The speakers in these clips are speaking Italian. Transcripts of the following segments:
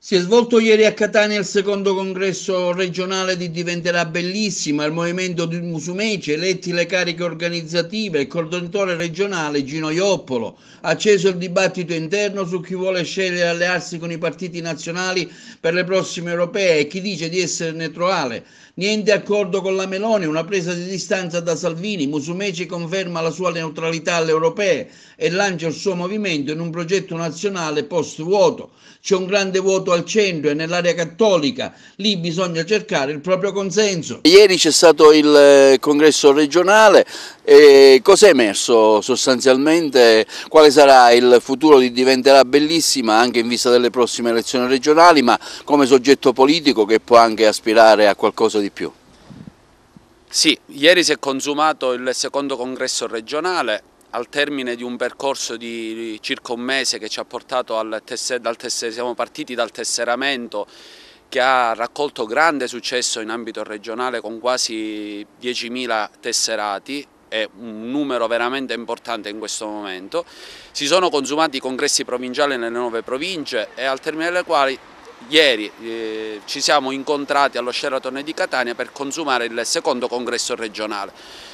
Si è svolto ieri a Catania il secondo congresso regionale di Diventerà Bellissima. Il movimento di Musumeci, eletti le cariche organizzative, il coordinatore regionale Gino Ioppolo, ha acceso il dibattito interno su chi vuole scegliere di allearsi con i partiti nazionali per le prossime europee e chi dice di essere neutrale. Niente accordo con la Meloni, una presa di distanza da Salvini. Musumeci conferma la sua neutralità alle europee e lancia il suo movimento in un progetto nazionale post-vuoto. C'è un grande vuoto al centro e nell'area cattolica, lì bisogna cercare il proprio consenso. Ieri c'è stato il congresso regionale, cos'è emerso sostanzialmente? Quale sarà il futuro di Diventerà Bellissima anche in vista delle prossime elezioni regionali, ma come soggetto politico che può anche aspirare a qualcosa di più? Sì, ieri si è consumato il secondo congresso regionale al termine di un percorso di circa un mese che ci ha portato siamo partiti dal tesseramento che ha raccolto grande successo in ambito regionale con quasi 10.000 tesserati, è un numero veramente importante in questo momento. Si sono consumati i congressi provinciali nelle 9 province e al termine delle quali ieri ci siamo incontrati allo Sheraton di Catania per consumare il secondo congresso regionale.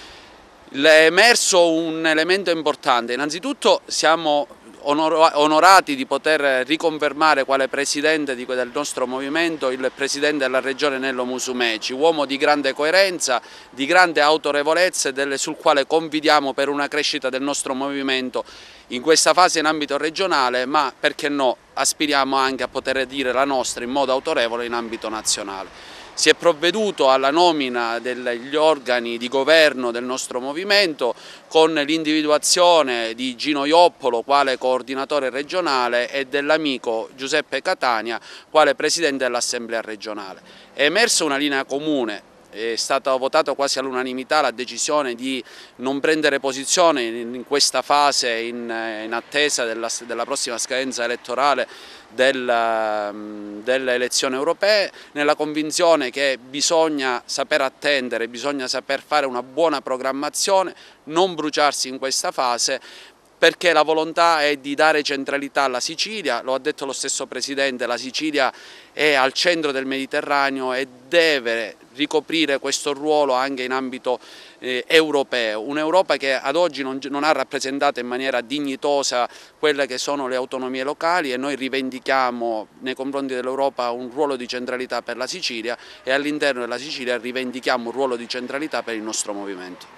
È emerso un elemento importante: innanzitutto siamo onorati di poter riconfermare quale presidente del nostro movimento il presidente della regione Nello Musumeci, uomo di grande coerenza, di grande autorevolezza sul quale confidiamo per una crescita del nostro movimento in questa fase in ambito regionale, ma perché no, aspiriamo anche a poter dire la nostra in modo autorevole in ambito nazionale. Si è provveduto alla nomina degli organi di governo del nostro movimento con l'individuazione di Gino Ioppolo quale coordinatore regionale e dell'amico Giuseppe Catania quale presidente dell'Assemblea regionale. È emersa una linea comune. È stata votata quasi all'unanimità la decisione di non prendere posizione in questa fase in attesa della prossima scadenza elettorale delle elezioni europee, nella convinzione che bisogna saper attendere, bisogna saper fare una buona programmazione, non bruciarsi in questa fase, perché la volontà è di dare centralità alla Sicilia. Lo ha detto lo stesso Presidente, la Sicilia è al centro del Mediterraneo e deve ricoprire questo ruolo anche in ambito europeo, un'Europa che ad oggi non ha rappresentato in maniera dignitosa quelle che sono le autonomie locali, e noi rivendichiamo nei confronti dell'Europa un ruolo di centralità per la Sicilia, e all'interno della Sicilia rivendichiamo un ruolo di centralità per il nostro movimento.